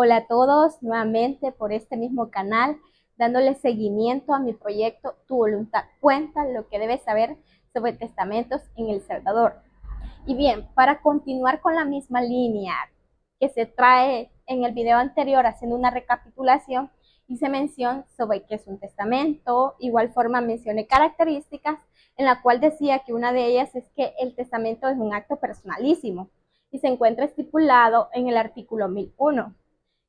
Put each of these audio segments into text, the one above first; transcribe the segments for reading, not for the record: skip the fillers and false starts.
Hola a todos, nuevamente por este mismo canal, dándole seguimiento a mi proyecto Tu Voluntad Cuenta, lo que debes saber sobre testamentos en El Salvador. Y bien, para continuar con la misma línea que se trae en el video anterior, haciendo una recapitulación, hice mención sobre qué es un testamento. Igual forma mencioné características en la cual decía que una de ellas es que el testamento es un acto personalísimo y se encuentra estipulado en el artículo 1001,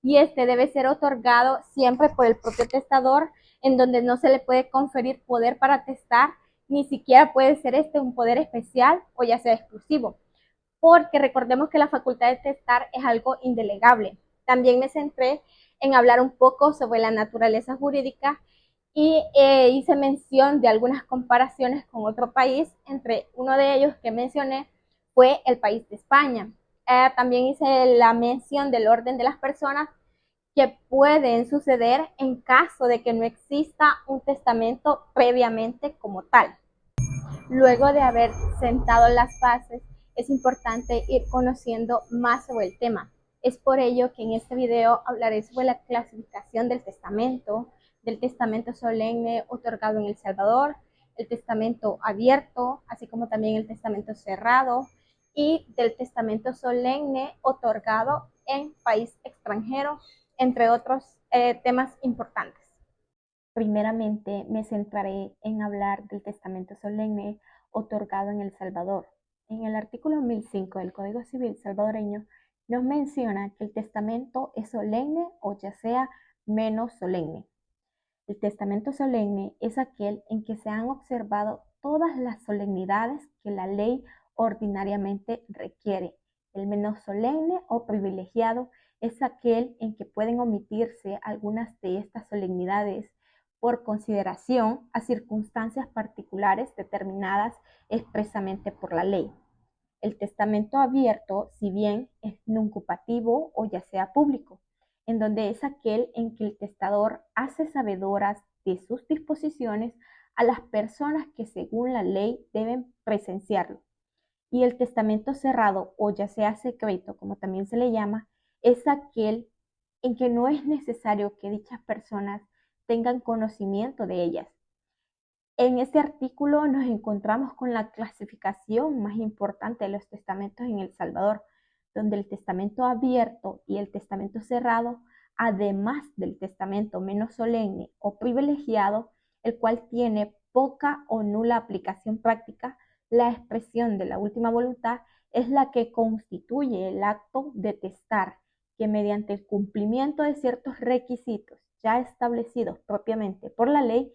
y este debe ser otorgado siempre por el propio testador, en donde no se le puede conferir poder para testar, ni siquiera puede ser este un poder especial o ya sea exclusivo, porque recordemos que la facultad de testar es algo indelegable. También me centré en hablar un poco sobre la naturaleza jurídica y hice mención de algunas comparaciones con otro país. Entre uno de ellos que mencioné fue el país de España. También hice la mención del orden de las personas que pueden suceder en caso de que no exista un testamento previamente como tal. Luego de haber sentado las bases, es importante ir conociendo más sobre el tema. Es por ello que en este video hablaré sobre la clasificación del testamento solemne otorgado en El Salvador, el testamento abierto, así como también el testamento cerrado, y del testamento solemne otorgado en país extranjero, entre otros temas importantes. Primeramente me centraré en hablar del testamento solemne otorgado en El Salvador. En el artículo 1005 del Código Civil salvadoreño nos menciona que el testamento es solemne o ya sea menos solemne. El testamento solemne es aquel en que se han observado todas las solemnidades que la ley ordinariamente requiere. El menos solemne o privilegiado es aquel en que pueden omitirse algunas de estas solemnidades por consideración a circunstancias particulares determinadas expresamente por la ley. El testamento abierto, si bien es nuncupativo o ya sea público, en donde es aquel en que el testador hace sabedoras de sus disposiciones a las personas que según la ley deben presenciarlo. Y el testamento cerrado, o ya sea secreto, como también se le llama, es aquel en que no es necesario que dichas personas tengan conocimiento de ellas. En este artículo nos encontramos con la clasificación más importante de los testamentos en El Salvador, donde el testamento abierto y el testamento cerrado, además del testamento menos solemne o privilegiado, el cual tiene poca o nula aplicación práctica, la expresión de la última voluntad es la que constituye el acto de testar, que mediante el cumplimiento de ciertos requisitos ya establecidos propiamente por la ley,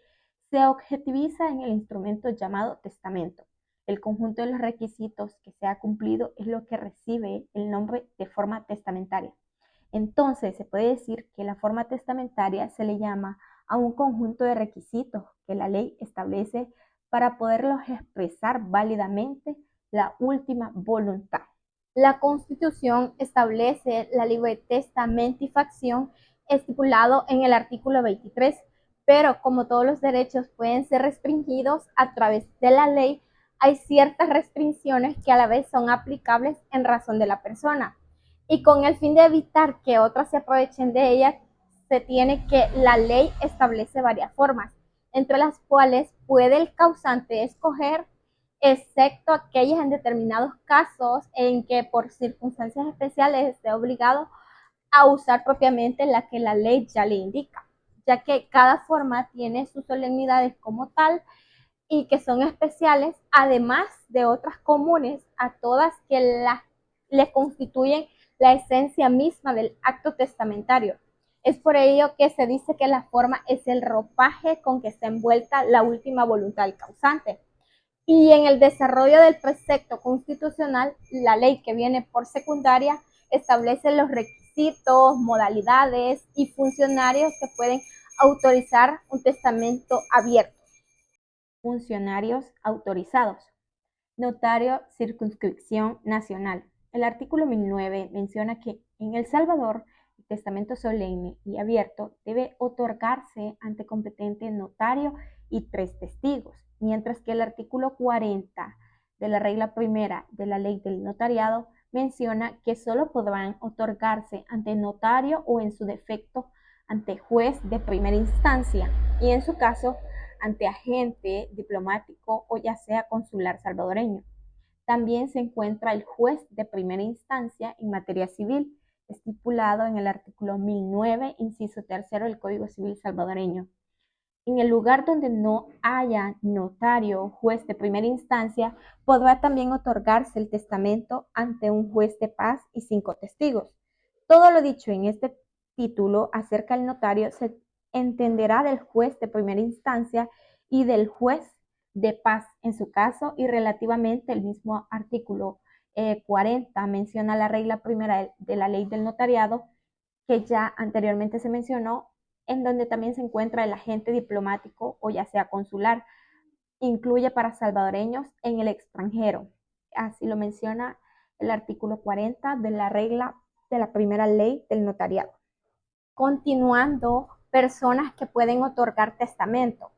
se objetiviza en el instrumento llamado testamento. El conjunto de los requisitos que se ha cumplido es lo que recibe el nombre de forma testamentaria. Entonces, se puede decir que la forma testamentaria se le llama a un conjunto de requisitos que la ley establece para poderlos expresar válidamente la última voluntad. La Constitución establece la libre testamentificación estipulado en el artículo 23, pero como todos los derechos pueden ser restringidos a través de la ley, hay ciertas restricciones que a la vez son aplicables en razón de la persona. Y con el fin de evitar que otros se aprovechen de ella, se tiene que la ley establece varias formas, entre las cuales puede el causante escoger, excepto aquellas en determinados casos en que por circunstancias especiales esté obligado a usar propiamente la que la ley ya le indica, ya que cada forma tiene sus solemnidades como tal y que son especiales, además de otras comunes a todas que le constituyen la esencia misma del acto testamentario. Es por ello que se dice que la forma es el ropaje con que está envuelta la última voluntad del causante. Y en el desarrollo del precepto constitucional, la ley que viene por secundaria establece los requisitos, modalidades y funcionarios que pueden autorizar un testamento abierto. Funcionarios autorizados. Notario Circunscripción Nacional. El artículo 1009 menciona que en El Salvador el testamento solemne y abierto debe otorgarse ante competente notario y 3 testigos, mientras que el artículo 40 de la regla primera de la ley del notariado menciona que solo podrán otorgarse ante notario o en su defecto ante juez de primera instancia y en su caso ante agente diplomático o ya sea consular salvadoreño. También se encuentra el juez de primera instancia en materia civil, estipulado en el artículo 1009, inciso tercero del Código Civil salvadoreño. En el lugar donde no haya notario o juez de primera instancia, podrá también otorgarse el testamento ante un juez de paz y 5 testigos. Todo lo dicho en este título acerca del notario se entenderá del juez de primera instancia y del juez de paz en su caso, y relativamente el mismo artículo 40 menciona la regla primera de la ley del notariado que ya anteriormente se mencionó, en donde también se encuentra el agente diplomático o ya sea consular. Incluye para salvadoreños en el extranjero. Así lo menciona el artículo 40 de la regla de la primera ley del notariado. Continuando, personas que pueden otorgar testamento.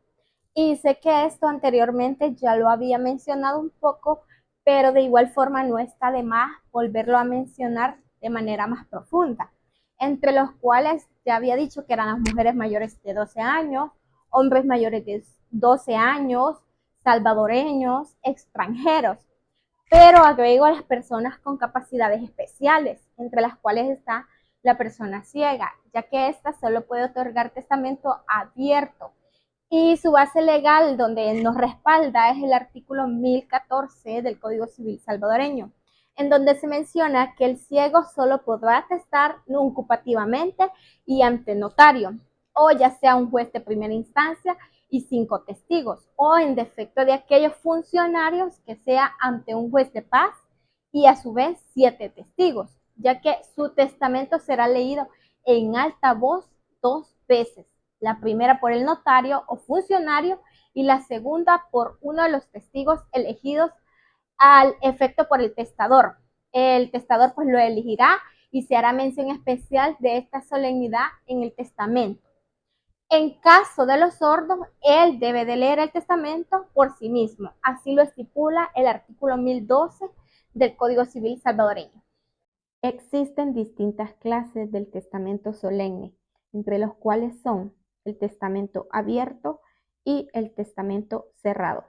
Y sé que esto anteriormente ya lo había mencionado un poco, pero de igual forma no está de más volverlo a mencionar de manera más profunda, entre los cuales ya había dicho que eran las mujeres mayores de 12 años, hombres mayores de 12 años, salvadoreños, extranjeros, pero agrego a las personas con capacidades especiales, entre las cuales está la persona ciega, ya que ésta solo puede otorgar testamento abierto. Y su base legal donde nos respalda es el artículo 1014 del Código Civil salvadoreño, en donde se menciona que el ciego solo podrá atestar nuncupativamente y ante notario, o ya sea un juez de primera instancia y 5 testigos, o en defecto de aquellos funcionarios que sea ante un juez de paz y a su vez 7 testigos, ya que su testamento será leído en alta voz 2 veces, la primera por el notario o funcionario y la segunda por uno de los testigos elegidos al efecto por el testador. El testador pues lo elegirá y se hará mención especial de esta solemnidad en el testamento. En caso de los sordos, él debe de leer el testamento por sí mismo. Así lo estipula el artículo 1012 del Código Civil salvadoreño. Existen distintas clases del testamento solemne, entre los cuales son el testamento abierto y el testamento cerrado.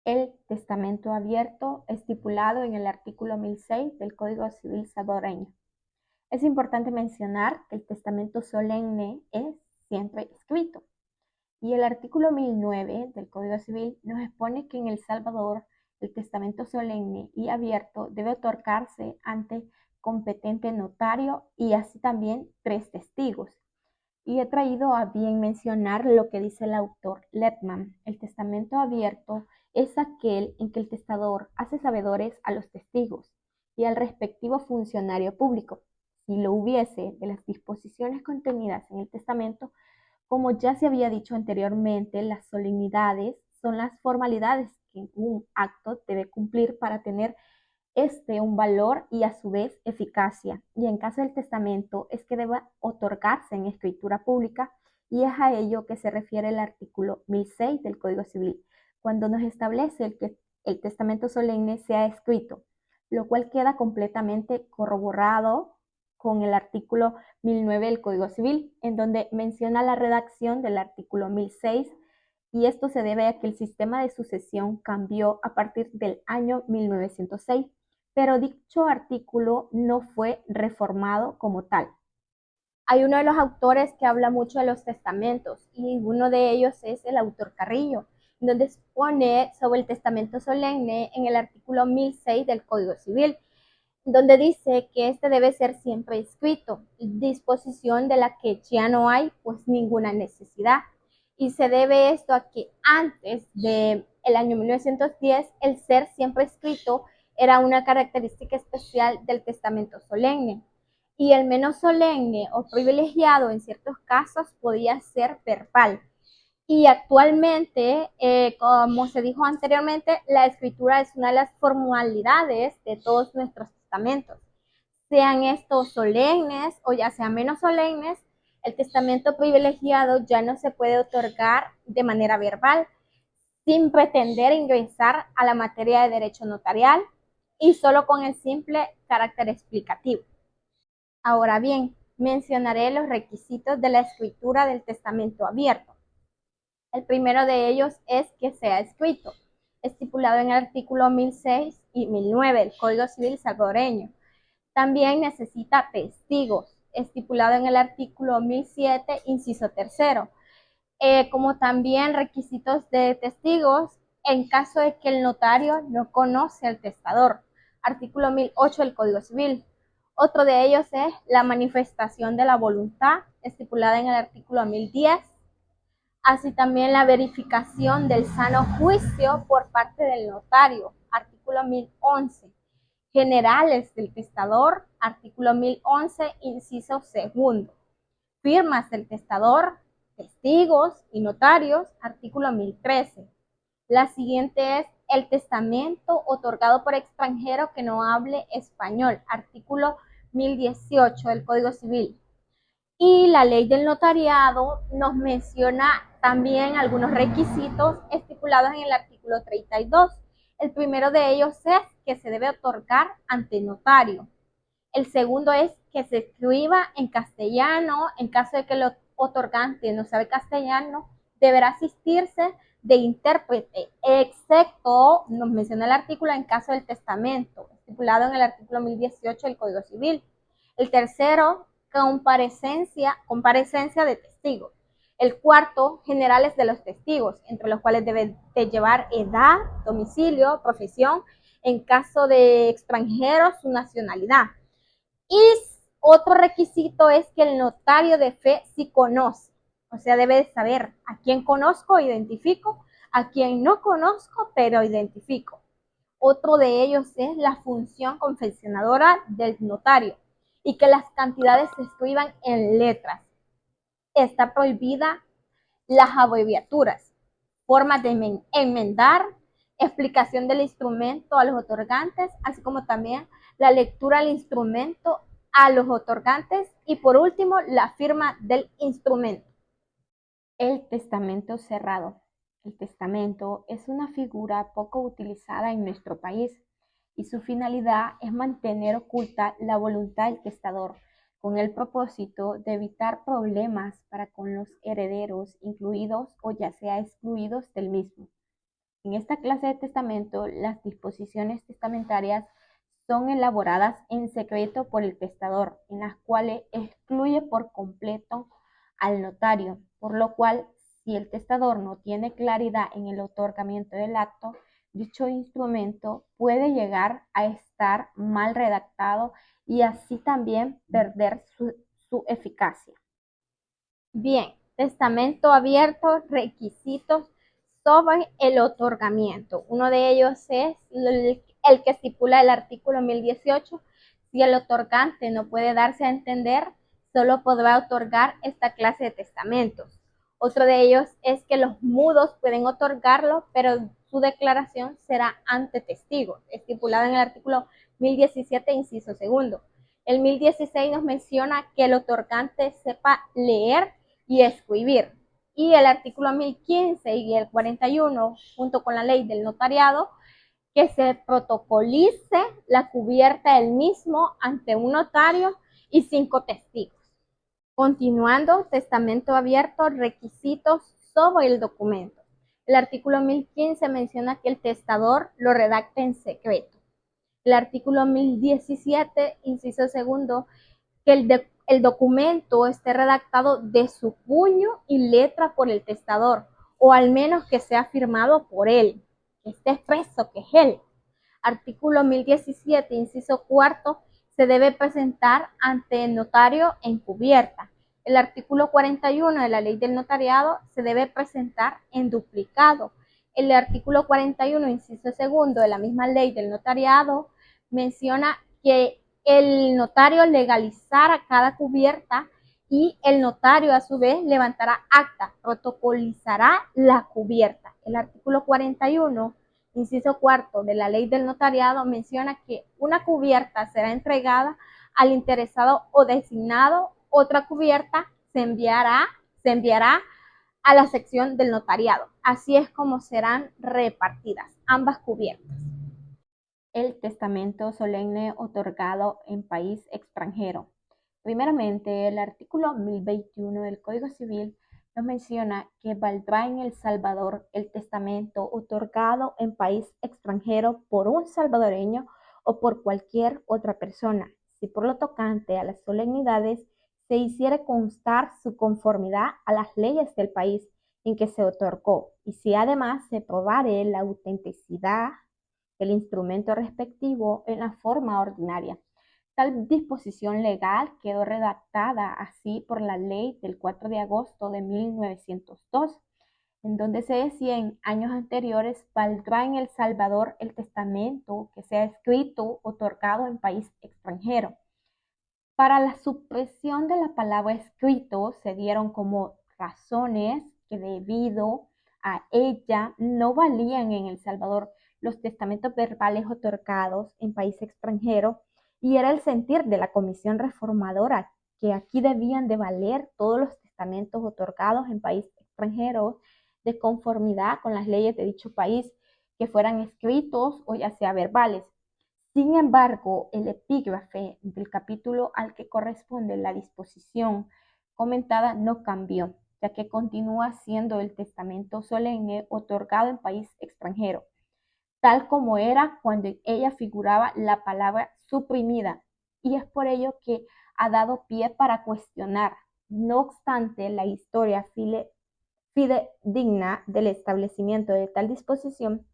El testamento abierto estipulado en el artículo 1006 del Código Civil salvadoreño. Es importante mencionar que el testamento solemne es siempre escrito. Y el artículo 1009 del Código Civil nos expone que en El Salvador el testamento solemne y abierto debe otorgarse ante competente notario y así también 3 testigos. Y he traído a bien mencionar lo que dice el autor Letman. El testamento abierto es aquel en que el testador hace sabedores a los testigos y al respectivo funcionario público, si lo hubiese, de las disposiciones contenidas en el testamento. Como ya se había dicho anteriormente, las solemnidades son las formalidades que un acto debe cumplir para tener un valor y a su vez eficacia. Y en caso del testamento es que deba otorgarse en escritura pública, y es a ello que se refiere el artículo 1006 del Código Civil, cuando nos establece que el testamento solemne sea escrito, lo cual queda completamente corroborado con el artículo 1009 del Código Civil, en donde menciona la redacción del artículo 1006, y esto se debe a que el sistema de sucesión cambió a partir del año 1906, pero dicho artículo no fue reformado como tal. Hay uno de los autores que habla mucho de los testamentos y uno de ellos es el autor Carrillo, donde expone sobre el testamento solemne en el artículo 1006 del Código Civil, donde dice que este debe ser siempre escrito, disposición de la que ya no hay pues ninguna necesidad. Y se debe esto a que antes del año 1910 el ser siempre escrito era una característica especial del testamento solemne. Y el menos solemne o privilegiado en ciertos casos podía ser verbal. Y actualmente, como se dijo anteriormente, la escritura es una de las formalidades de todos nuestros testamentos. Sean estos solemnes o ya sean menos solemnes, el testamento privilegiado ya no se puede otorgar de manera verbal, sin pretender ingresar a la materia de derecho notarial y solo con el simple carácter explicativo. Ahora bien, mencionaré los requisitos de la escritura del testamento abierto. El primero de ellos es que sea escrito, estipulado en el artículo 1006 y 1009 del Código Civil salvadoreño. También necesita testigos, estipulado en el artículo 1007, inciso tercero, como también requisitos de testigos en caso de que el notario no conoce al testador, artículo 1008 del Código Civil. Otro de ellos es la manifestación de la voluntad, estipulada en el artículo 1010, así también la verificación del sano juicio por parte del notario, artículo 1011. Generales del testador, artículo 1011, inciso segundo. Firmas del testador, testigos y notarios, artículo 1013. La siguiente es el testamento otorgado por extranjero que no hable español, artículo 1018 del Código Civil. Y la ley del notariado nos menciona también algunos requisitos estipulados en el artículo 32. El primero de ellos es que se debe otorgar ante notario. El segundo es que se escriba en castellano. En caso de que el otorgante no sabe castellano, deberá asistirse de intérprete, excepto, nos menciona el artículo, en caso del testamento, estipulado en el artículo 1018 del Código Civil. El tercero, comparecencia de testigos. El cuarto, generales de los testigos, entre los cuales debe de llevar edad, domicilio, profesión, en caso de extranjeros, su nacionalidad. Y otro requisito es que el notario de fe sí conoce, o sea, debe de saber a quién conozco, identifico, a quién no conozco, pero identifico. Otro de ellos es la función confeccionadora del notario y que las cantidades se escriban en letras. Está prohibida las abreviaturas, formas de enmendar, explicación del instrumento a los otorgantes, así como también la lectura del instrumento a los otorgantes y por último la firma del instrumento. El testamento cerrado. El testamento es una figura poco utilizada en nuestro país y su finalidad es mantener oculta la voluntad del testador con el propósito de evitar problemas para con los herederos incluidos o ya sea excluidos del mismo. En esta clase de testamento, las disposiciones testamentarias son elaboradas en secreto por el testador, en las cuales excluye por completo al notario, por lo cual, si el testador no tiene claridad en el otorgamiento del acto, dicho instrumento puede llegar a estar mal redactado y así también perder su eficacia. Bien, testamento abierto, requisitos sobre el otorgamiento. Uno de ellos es el que estipula el artículo 1018. Si el otorgante no puede darse a entender, solo podrá otorgar esta clase de testamentos. Otro de ellos es que los mudos pueden otorgarlo, pero su declaración será ante testigos, estipulado en el artículo 1017, inciso segundo. El 1016 nos menciona que el otorgante sepa leer y escribir. Y el artículo 1015 y el 41, junto con la ley del notariado, que se protocolice la cubierta del mismo ante un notario y 5 testigos. Continuando, testamento abierto, requisitos sobre el documento. El artículo 1015 menciona que el testador lo redacte en secreto. El artículo 1017, inciso segundo, que el documento esté redactado de su puño y letra por el testador, o al menos que sea firmado por él, que esté expreso que es él. Artículo 1017, inciso cuarto, se debe presentar ante el notario en cubierta. El artículo 41 de la ley del notariado se debe presentar en duplicado. El artículo 41, inciso segundo de la misma ley del notariado menciona que el notario legalizará cada cubierta y el notario a su vez levantará acta, protocolizará la cubierta. El artículo 41, inciso cuarto de la ley del notariado menciona que una cubierta será entregada al interesado o designado, otra cubierta se enviará a la sección del notariado. Así es como serán repartidas ambas cubiertas. El testamento solemne otorgado en país extranjero. Primeramente, el artículo 1021 del Código Civil nos menciona que valdrá en El Salvador el testamento otorgado en país extranjero por un salvadoreño o por cualquier otra persona, si por lo tocante a las solemnidades se hiciere constar su conformidad a las leyes del país en que se otorgó, y si además se probare la autenticidad del instrumento respectivo en la forma ordinaria. Tal disposición legal quedó redactada así por la ley del 4 de agosto de 1902, en donde se decía en años anteriores valdrá en El Salvador el testamento que sea escrito otorgado en país extranjero. Para la supresión de la palabra escrito se dieron como razones que debido a ella no valían en El Salvador los testamentos verbales otorgados en país extranjero, y era el sentir de la Comisión Reformadora que aquí debían de valer todos los testamentos otorgados en país extranjero de conformidad con las leyes de dicho país, que fueran escritos o ya sea verbales. Sin embargo, el epígrafe del capítulo al que corresponde la disposición comentada no cambió, ya que continúa siendo el testamento solemne otorgado en país extranjero, tal como era cuando en ella figuraba la palabra suprimida, y es por ello que ha dado pie para cuestionar. No obstante, la historia fidedigna del establecimiento de tal disposición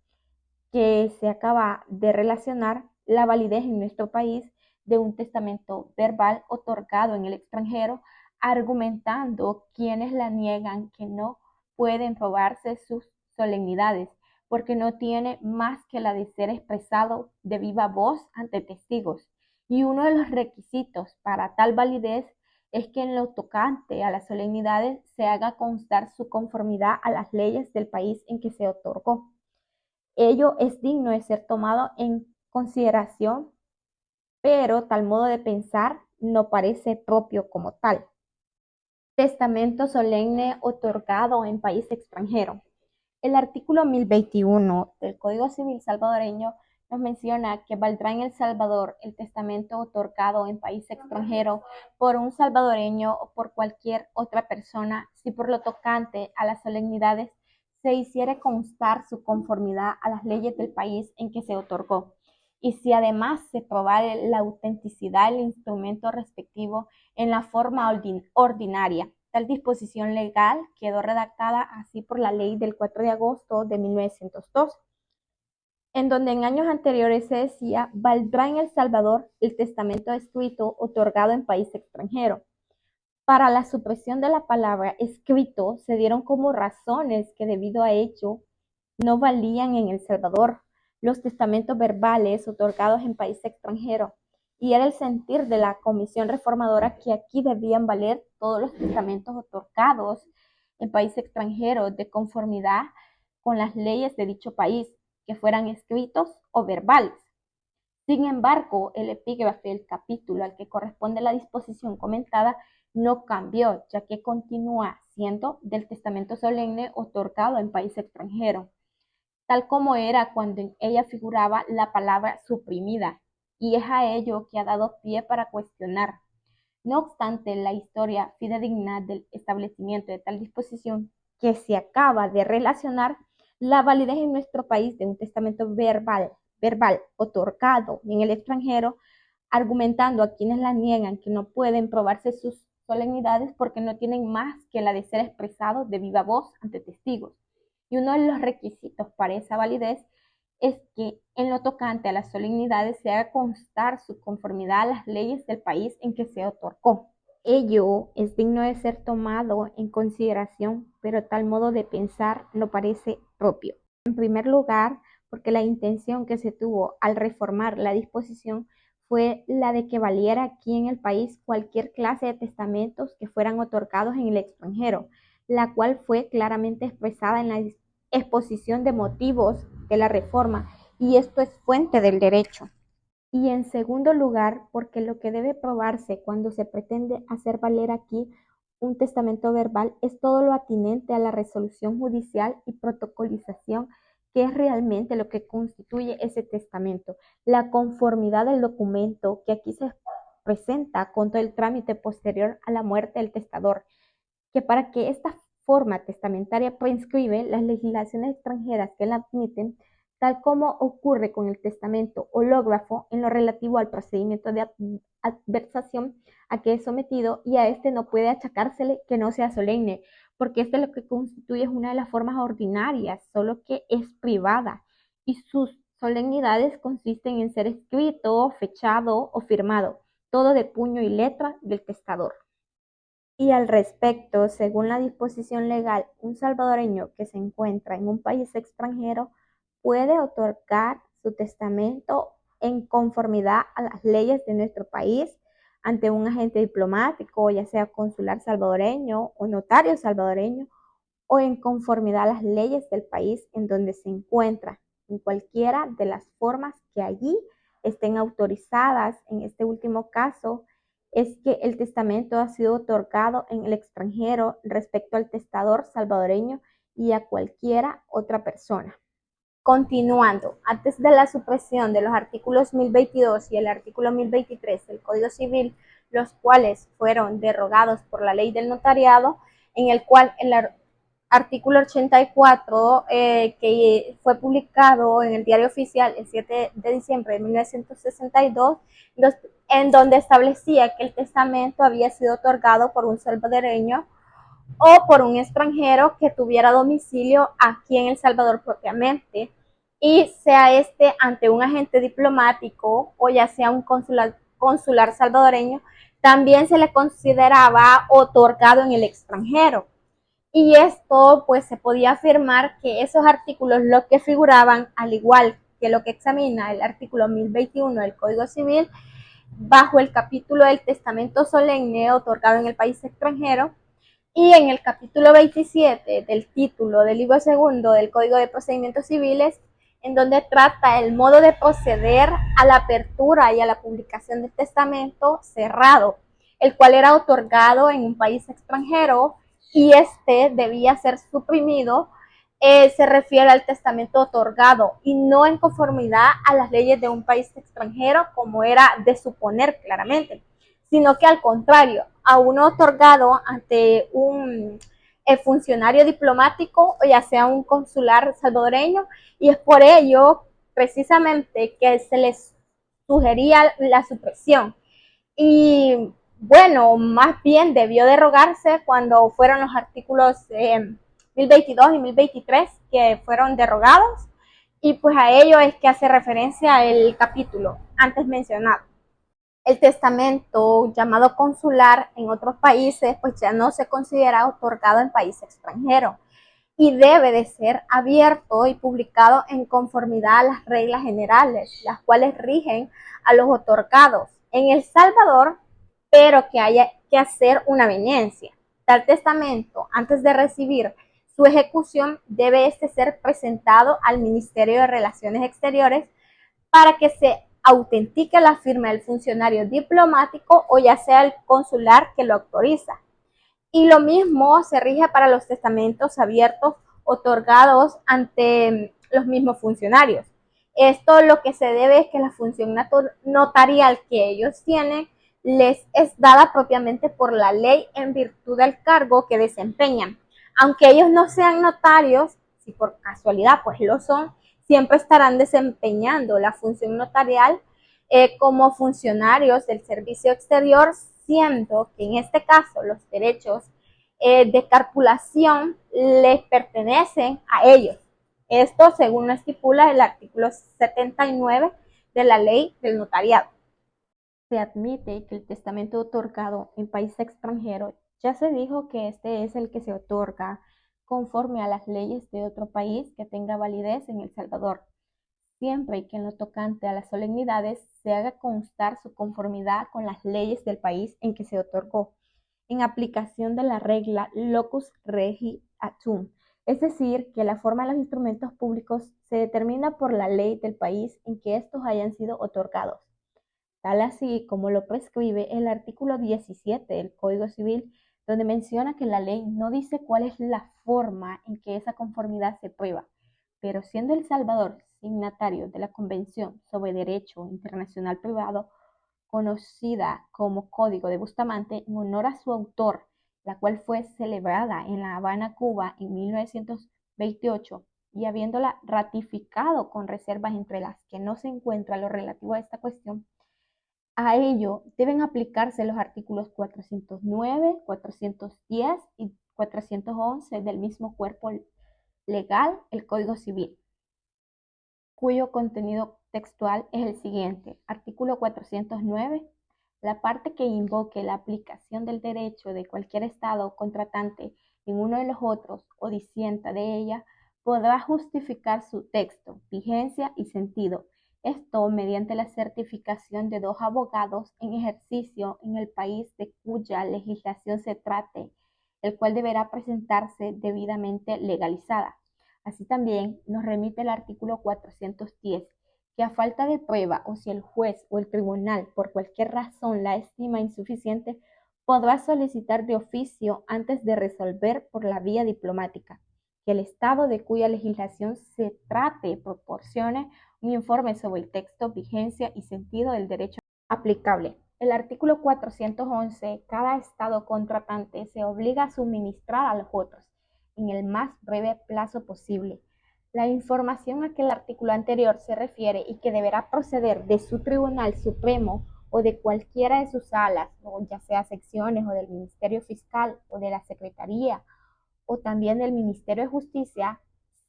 que se acaba de relacionar la validez en nuestro país de un testamento verbal otorgado en el extranjero, argumentando quienes la niegan que no pueden probarse sus solemnidades, porque no tiene más que la de ser expresado de viva voz ante testigos. Y uno de los requisitos para tal validez es que en lo tocante a las solemnidades se haga constar su conformidad a las leyes del país en que se otorgó. Ello es digno de ser tomado en consideración, pero tal modo de pensar no parece propio como tal. Testamento solemne otorgado en país extranjero. El artículo 1021 del Código Civil salvadoreño nos menciona que valdrá en El Salvador el testamento otorgado en país extranjero por un salvadoreño o por cualquier otra persona, si por lo tocante a las solemnidades se hiciere constar su conformidad a las leyes del país en que se otorgó, y si además se probare la autenticidad del instrumento respectivo en la forma ordinaria. Tal disposición legal quedó redactada así por la ley del 4 de agosto de 1902, en donde en años anteriores se decía valdrá en El Salvador el testamento escrito otorgado en país extranjero. Para la supresión de la palabra escrito se dieron como razones que debido a ello no valían en El Salvador los testamentos verbales otorgados en país extranjero, y era el sentir de la Comisión Reformadora que aquí debían valer todos los testamentos otorgados en país extranjero de conformidad con las leyes de dicho país, que fueran escritos o verbales. Sin embargo, el epígrafe del capítulo al que corresponde la disposición comentada no cambió, ya que continúa siendo del testamento solemne otorgado en país extranjero, tal como era cuando en ella figuraba la palabra suprimida, y es a ello que ha dado pie para cuestionar. No obstante, la historia fidedigna del establecimiento de tal disposición que se acaba de relacionar la validez en nuestro país de un testamento verbal otorgado en el extranjero, argumentando a quienes la niegan que no pueden probarse sus solemnidades porque no tienen más que la de ser expresados de viva voz ante testigos. Y uno de los requisitos para esa validez es que en lo tocante a las solemnidades se haga constar su conformidad a las leyes del país en que se otorgó. Ello es digno de ser tomado en consideración, pero tal modo de pensar no parece propio. En primer lugar, porque la intención que se tuvo al reformar la disposición fue la de que valiera aquí en el país cualquier clase de testamentos que fueran otorgados en el extranjero, la cual fue claramente expresada en la exposición de motivos de la reforma, y esto es fuente del derecho. Y en segundo lugar, porque lo que debe probarse cuando se pretende hacer valer aquí un testamento verbal es todo lo atinente a la resolución judicial y protocolización qué es realmente lo que constituye ese testamento, la conformidad del documento que aquí se presenta con todo el trámite posterior a la muerte del testador, que para que esta forma testamentaria prescribe las legislaciones extranjeras que la admiten, tal como ocurre con el testamento hológrafo en lo relativo al procedimiento de adversación a que es sometido, y a este no puede achacársele que no sea solemne, porque este lo que constituye es una de las formas ordinarias, solo que es privada, y sus solemnidades consisten en ser escrito, fechado o firmado, todo de puño y letra del testador. Y al respecto, según la disposición legal, un salvadoreño que se encuentra en un país extranjero puede otorgar su testamento en conformidad a las leyes de nuestro país ante un agente diplomático, ya sea consular salvadoreño o notario salvadoreño, o en conformidad a las leyes del país en donde se encuentra, en cualquiera de las formas que allí estén autorizadas. En este último caso, es que el testamento ha sido otorgado en el extranjero respecto al testador salvadoreño y a cualquiera otra persona. Continuando, antes de la supresión de los artículos 1022 y el artículo 1023 del Código Civil, los cuales fueron derogados por la ley del notariado, en el cual el artículo 84, que fue publicado en el Diario Oficial el 7 de diciembre de 1962, en donde establecía que el testamento había sido otorgado por un salvadoreño o por un extranjero que tuviera domicilio aquí en El Salvador propiamente, y sea este ante un agente diplomático o ya sea un consular salvadoreño, también se le consideraba otorgado en el extranjero. Y esto pues se podía afirmar que esos artículos, lo que figuraban, al igual que lo que examina el artículo 1021 del Código Civil, bajo el capítulo del testamento solemne otorgado en el país extranjero, y en el capítulo 27 del título del libro segundo del Código de Procedimientos Civiles, en donde trata el modo de proceder a la apertura y a la publicación del testamento cerrado, el cual era otorgado en un país extranjero y este debía ser suprimido. Se refiere al testamento otorgado y no en conformidad a las leyes de un país extranjero, como era de suponer claramente, sino que al contrario, a uno otorgado ante un funcionario diplomático o ya sea un consular salvadoreño, y es por ello precisamente que se les sugería la supresión. Y bueno, más bien debió derogarse cuando fueron los artículos 1022 y 1023 que fueron derogados, y pues a ello es que hace referencia el capítulo antes mencionado. El testamento llamado consular en otros países pues ya no se considera otorgado en país extranjero y debe de ser abierto y publicado en conformidad a las reglas generales, las cuales rigen a los otorgados en El Salvador, pero que haya que hacer una veniencia. Tal testamento, antes de recibir su ejecución, debe ser presentado al Ministerio de Relaciones Exteriores para que se autentique la firma del funcionario diplomático o ya sea el consular que lo autoriza. Y lo mismo se rige para los testamentos abiertos otorgados ante los mismos funcionarios. Esto lo que se debe es que la función notarial que ellos tienen les es dada propiamente por la ley en virtud del cargo que desempeñan. Aunque ellos no sean notarios, si por casualidad pues lo son, siempre estarán desempeñando la función notarial como funcionarios del servicio exterior, siendo que en este caso los derechos de carpulación les pertenecen a ellos. Esto según lo estipula el artículo 79 de la ley del notariado. Se admite que el testamento otorgado en país extranjero, ya se dijo que este es el que se otorga conforme a las leyes de otro país que tenga validez en El Salvador, siempre y que en lo tocante a las solemnidades se haga constar su conformidad con las leyes del país en que se otorgó, en aplicación de la regla locus regi actum, es decir, que la forma de los instrumentos públicos se determina por la ley del país en que estos hayan sido otorgados, tal así como lo prescribe el artículo 17 del Código Civil, donde menciona que la ley no dice cuál es la forma en que esa conformidad se prueba, pero siendo El Salvador signatario de la Convención sobre Derecho Internacional Privado, conocida como Código de Bustamante, en honor a su autor, la cual fue celebrada en La Habana, Cuba, en 1928, y habiéndola ratificado con reservas entre las que no se encuentra lo relativo a esta cuestión, a ello deben aplicarse los artículos 409, 410 y 411 del mismo cuerpo legal, el Código Civil, cuyo contenido textual es el siguiente. Artículo 409. La parte que invoque la aplicación del derecho de cualquier Estado contratante en uno de los otros o disienta de ella, podrá justificar su texto, vigencia y sentido. Esto mediante la certificación de 2 abogados en ejercicio en el país de cuya legislación se trate, el cual deberá presentarse debidamente legalizada. Así también nos remite el artículo 410, que a falta de prueba o si el juez o el tribunal por cualquier razón la estima insuficiente, podrá solicitar de oficio antes de resolver por la vía diplomática que el Estado de cuya legislación se trate proporcione un informe sobre el texto, vigencia y sentido del derecho aplicable. El artículo 411. Cada Estado contratante se obliga a suministrar a los otros, en el más breve plazo posible, la información a que el artículo anterior se refiere y que deberá proceder de su Tribunal Supremo o de cualquiera de sus salas, o ya sea secciones o del Ministerio Fiscal o de la Secretaría o también del Ministerio de Justicia.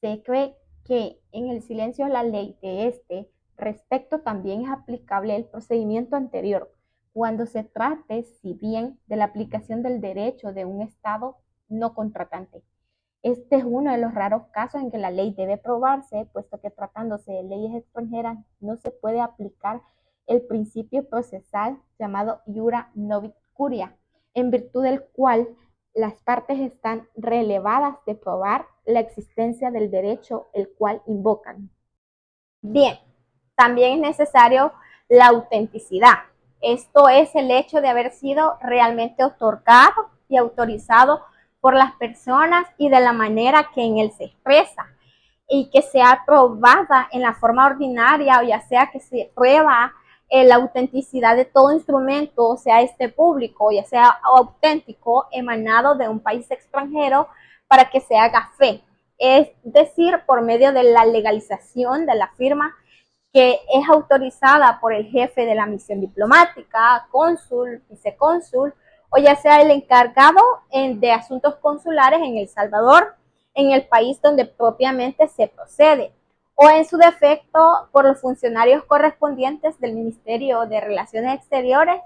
Se cree que en el silencio de la ley de este respecto también es aplicable el procedimiento anterior, cuando se trate, si bien, de la aplicación del derecho de un Estado no contratante. Este es uno de los raros casos en que la ley debe probarse, puesto que tratándose de leyes extranjeras no se puede aplicar el principio procesal llamado iura novit curia, en virtud del cual las partes están relevadas de probar la existencia del derecho el cual invocan. Bien, también es necesario la autenticidad. Esto es el hecho de haber sido realmente otorgado y autorizado por las personas y de la manera que en él se expresa, y que sea aprobada en la forma ordinaria, o ya sea que se prueba la autenticidad de todo instrumento, o sea este público, ya sea auténtico, emanado de un país extranjero, para que se haga fe. Es decir, por medio de la legalización de la firma que es autorizada por el jefe de la misión diplomática, cónsul, vicecónsul, o ya sea el encargado de asuntos consulares en El Salvador, en el país donde propiamente se procede, o en su defecto por los funcionarios correspondientes del Ministerio de Relaciones Exteriores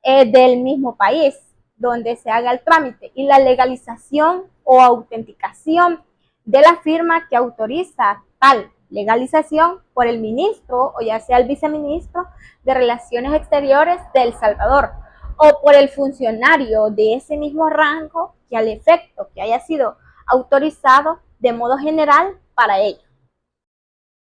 del mismo país donde se haga el trámite, y la legalización o autenticación de la firma que autoriza tal legalización por el ministro o ya sea el viceministro de Relaciones Exteriores de El Salvador, o por el funcionario de ese mismo rango que al efecto que haya sido autorizado de modo general para ello.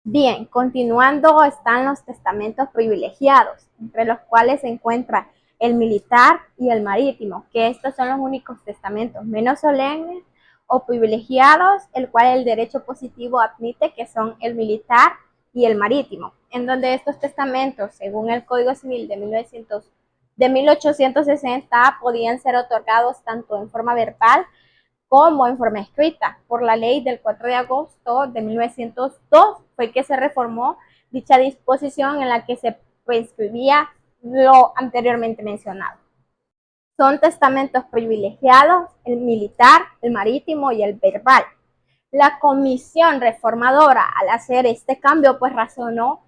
Bien, continuando están los testamentos privilegiados, entre los cuales se encuentra el militar y el marítimo, que estos son los únicos testamentos menos solemnes o privilegiados, el cual el derecho positivo admite, que son el militar y el marítimo, en donde estos testamentos, según el Código Civil de 1860, podían ser otorgados tanto en forma verbal como en forma escrita. Por la ley del 4 de agosto de 1902 fue que se reformó dicha disposición en la que se prescribía lo anteriormente mencionado. Son testamentos privilegiados el militar, el marítimo y el verbal. La comisión reformadora, al hacer este cambio, pues razonó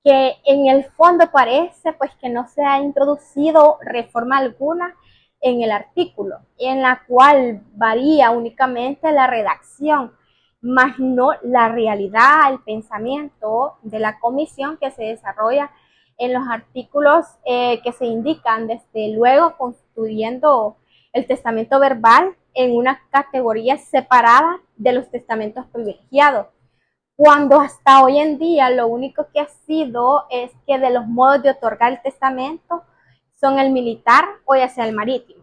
que en el fondo parece pues que no se ha introducido reforma alguna en el artículo, en la cual varía únicamente la redacción, más no la realidad, el pensamiento de la comisión que se desarrolla en los artículos que se indican, desde luego constituyendo el testamento verbal en una categoría separada de los testamentos privilegiados, cuando hasta hoy en día lo único que ha sido es que de los modos de otorgar el testamento son el militar o ya sea el marítimo.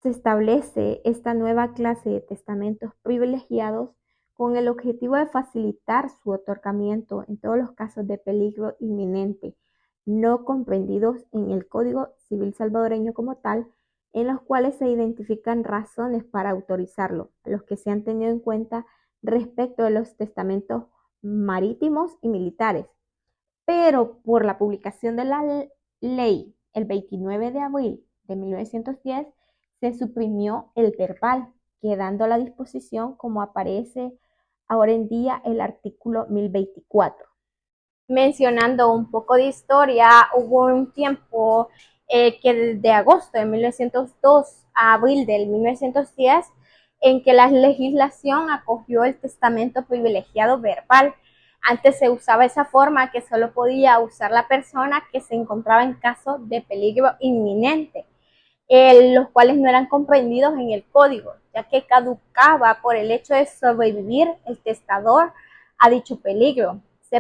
Se establece esta nueva clase de testamentos privilegiados con el objetivo de facilitar su otorgamiento en todos los casos de peligro inminente, no comprendidos en el Código Civil salvadoreño como tal, en los cuales se identifican razones para autorizarlo, los que se han tenido en cuenta respecto de los testamentos marítimos y militares. Pero por la publicación de la ley el 29 de abril de 1910 se suprimió el verbal, quedando a la disposición como aparece ahora en día el artículo 1024. Mencionando un poco de historia, hubo un tiempo que desde agosto de 1902 a abril del 1910 en que la legislación acogió el testamento privilegiado verbal. Antes se usaba esa forma que solo podía usar la persona que se encontraba en caso de peligro inminente, los cuales no eran comprendidos en el código, ya que caducaba por el hecho de sobrevivir el testador a dicho peligro. Se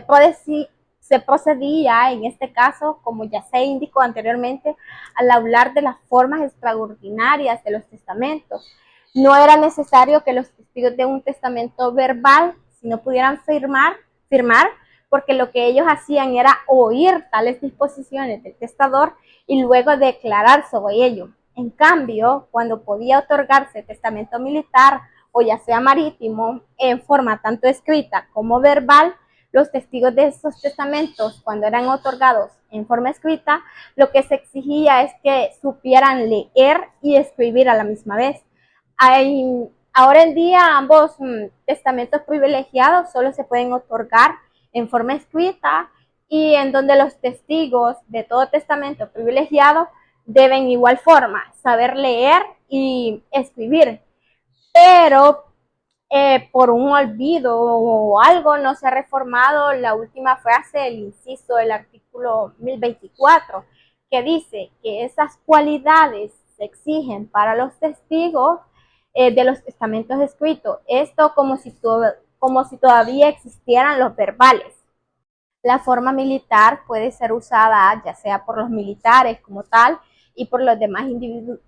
procedía en este caso, como ya se indicó anteriormente, al hablar de las formas extraordinarias de los testamentos. No era necesario que los testigos de un testamento verbal, si no pudieran firmar, porque lo que ellos hacían era oír tales disposiciones del testador y luego declarar sobre ello. En cambio, cuando podía otorgarse testamento militar o ya sea marítimo en forma tanto escrita como verbal, los testigos de esos testamentos, cuando eran otorgados en forma escrita, lo que se exigía es que supieran leer y escribir a la misma vez. Ahora en día ambos testamentos privilegiados solo se pueden otorgar en forma escrita y en donde los testigos de todo testamento privilegiado deben igual forma saber leer y escribir, pero por un olvido o algo no se ha reformado la última frase del inciso del artículo 1024, que dice que esas cualidades se exigen para los testigos de los testamentos escritos. Esto como si todavía existieran los verbales. La forma militar puede ser usada ya sea por los militares como tal y por los demás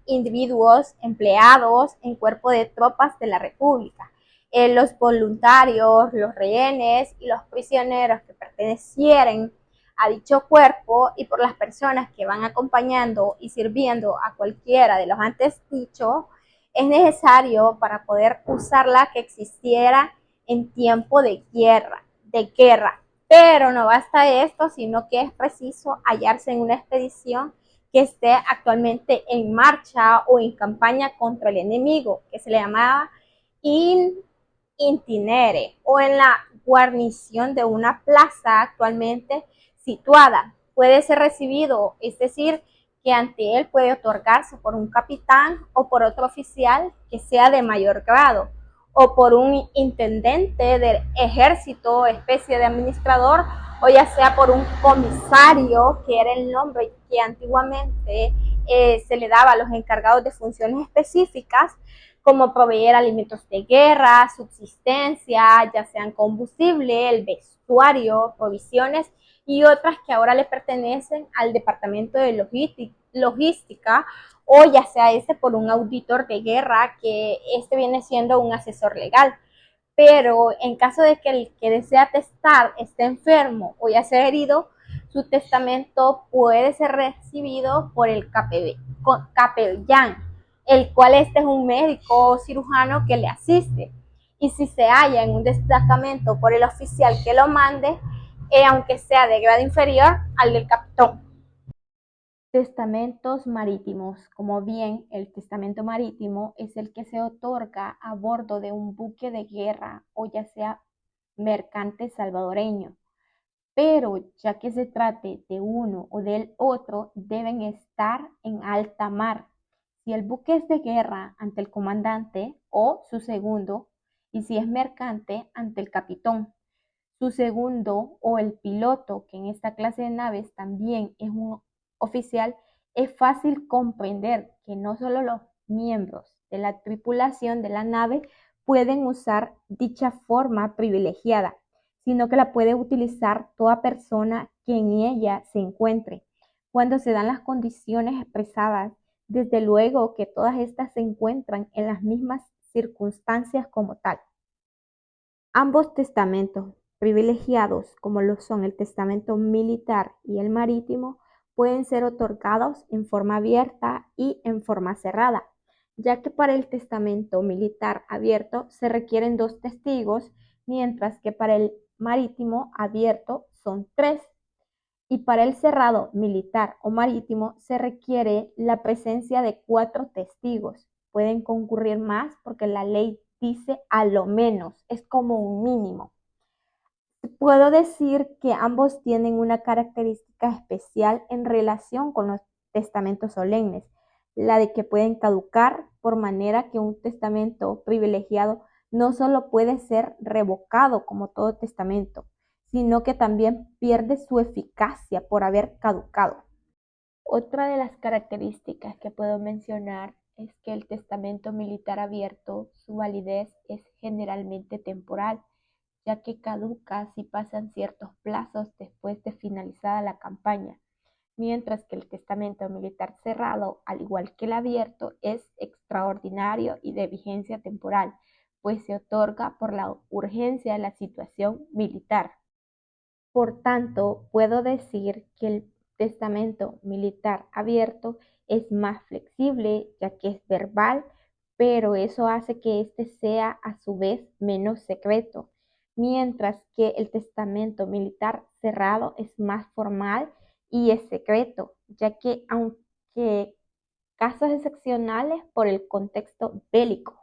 individuos empleados en cuerpo de tropas de la República. Los voluntarios, los rehenes y los prisioneros que pertenecieren a dicho cuerpo y por las personas que van acompañando y sirviendo a cualquiera de los antes dichos, es necesario para poder usarla que existiera en tiempo de guerra. Pero no basta esto, sino que es preciso hallarse en una expedición que esté actualmente en marcha o en campaña contra el enemigo, que se le llamaba itinere, o en la guarnición de una plaza actualmente situada. Puede ser recibido, es decir, que ante él puede otorgarse por un capitán o por otro oficial que sea de mayor grado, o por un intendente del ejército, especie de administrador, o ya sea por un comisario, que era el nombre que antiguamente se le daba a los encargados de funciones específicas, como proveer alimentos de guerra, subsistencia, ya sean combustible, el vestuario, provisiones y otras que ahora le pertenecen al departamento de logística o ya sea por un auditor de guerra, que viene siendo un asesor legal. Pero en caso de que el que desea testar esté enfermo o ya sea herido, su testamento puede ser recibido por el capellán, el cual es un médico o cirujano que le asiste. Y si se halla en un destacamento por el oficial que lo mande, aunque sea de grado inferior al del capitán. Testamentos marítimos. Como bien, el testamento marítimo es el que se otorga a bordo de un buque de guerra o ya sea mercante salvadoreño. Pero ya que se trate de uno o del otro, deben estar en alta mar. Si el buque es de guerra, ante el comandante o su segundo, y si es mercante, ante el capitán. Su segundo o el piloto, que en esta clase de naves también es un oficial, es fácil comprender que no solo los miembros de la tripulación de la nave pueden usar dicha forma privilegiada, sino que la puede utilizar toda persona que en ella se encuentre. Cuando se dan las condiciones expresadas, desde luego que todas estas se encuentran en las mismas circunstancias como tal. Ambos testamentos privilegiados, como lo son el testamento militar y el marítimo, pueden ser otorgados en forma abierta y en forma cerrada, ya que para el testamento militar abierto se requieren 2 testigos, mientras que para el marítimo abierto son 3. Y para el cerrado militar o marítimo se requiere la presencia de 4 testigos. Pueden concurrir más porque la ley dice a lo menos, es como un mínimo. Puedo decir que ambos tienen una característica especial en relación con los testamentos solemnes, la de que pueden caducar, por manera que un testamento privilegiado no solo puede ser revocado como todo testamento, sino que también pierde su eficacia por haber caducado. Otra de las características que puedo mencionar es que el testamento militar abierto, su validez es generalmente temporal, ya que caduca si pasan ciertos plazos después de finalizada la campaña, mientras que el testamento militar cerrado, al igual que el abierto, es extraordinario y de vigencia temporal, pues se otorga por la urgencia de la situación militar. Por tanto, puedo decir que el testamento militar abierto es más flexible, ya que es verbal, pero eso hace que éste sea a su vez menos secreto, mientras que el testamento militar cerrado es más formal y es secreto, ya que aunque casos excepcionales por el contexto bélico,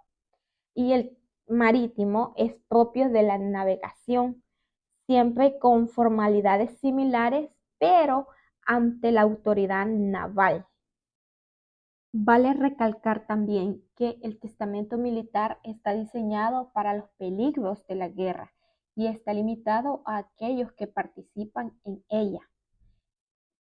y el marítimo es propio de la navegación, siempre con formalidades similares, pero ante la autoridad naval. Vale recalcar también que el testamento militar está diseñado para los peligros de la guerra y está limitado a aquellos que participan en ella.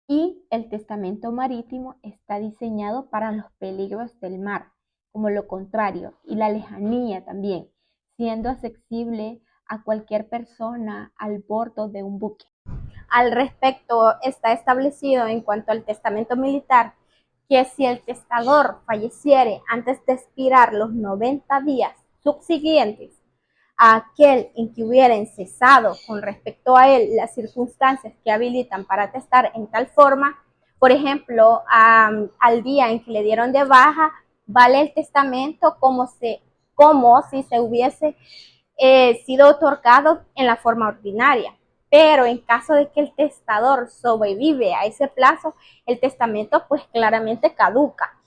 Y el testamento marítimo está diseñado para los peligros del mar, como lo contrario, y la lejanía también, siendo accesible a cualquier persona al bordo de un buque. Al respecto, está establecido en cuanto al testamento militar que si el testador falleciere antes de expirar los 90 días subsiguientes a aquel en que hubieran cesado con respecto a él las circunstancias que habilitan para testar en tal forma, por ejemplo, al día en que le dieron de baja, vale el testamento como si se hubiese sido otorgado en la forma ordinaria. Pero en caso de que el testador sobrevive a ese plazo, el testamento pues claramente caduca.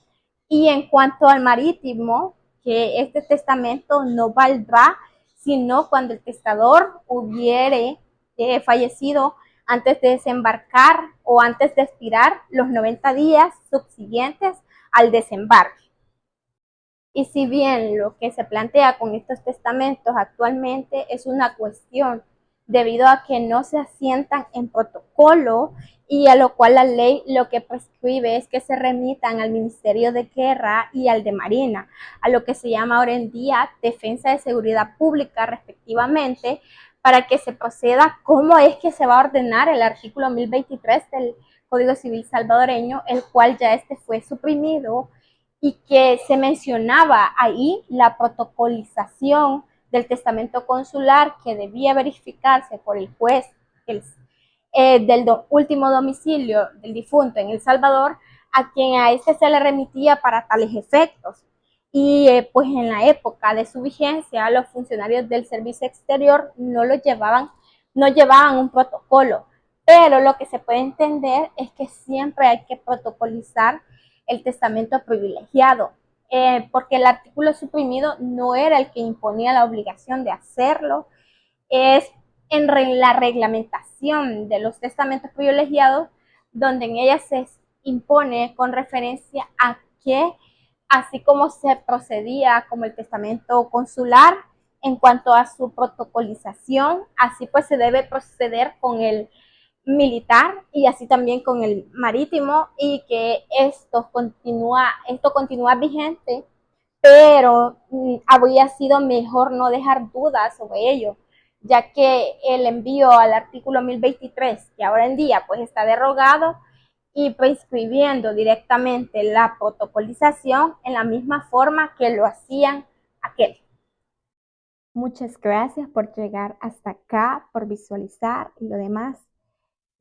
Y en cuanto al marítimo, que este testamento no valdrá sino cuando el testador hubiere fallecido antes de desembarcar o antes de expirar los 90 días subsiguientes al desembarque. Y si bien lo que se plantea con estos testamentos actualmente es una cuestión debido a que no se asientan en protocolo y a lo cual la ley lo que prescribe es que se remitan al Ministerio de Guerra y al de Marina, a lo que se llama ahora en día Defensa de Seguridad Pública respectivamente, para que se proceda cómo es que se va a ordenar el artículo 1023 del Código Civil salvadoreño, el cual ya fue suprimido y que se mencionaba ahí la protocolización del testamento consular que debía verificarse por el juez del último domicilio del difunto en El Salvador, a quien a este se le remitía para tales efectos. Y pues en la época de su vigencia, los funcionarios del servicio exterior no llevaban un protocolo, pero lo que se puede entender es que siempre hay que protocolizar el testamento privilegiado, porque el artículo suprimido no era el que imponía la obligación de hacerlo, es en la reglamentación de los testamentos privilegiados, donde en ella se impone con referencia a que, así como se procedía como el testamento consular en cuanto a su protocolización, así pues se debe proceder con el militar y así también con el marítimo, y que esto continúa vigente, pero habría sido mejor no dejar dudas sobre ello, ya que el envío al artículo 1023, que ahora en día pues está derogado, y prescribiendo directamente la protocolización en la misma forma que lo hacían aquel. Muchas gracias por llegar hasta acá, por visualizar y lo demás.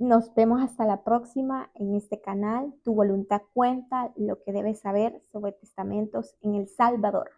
Nos vemos hasta la próxima en este canal. Tu voluntad cuenta, lo que debes saber sobre testamentos en El Salvador.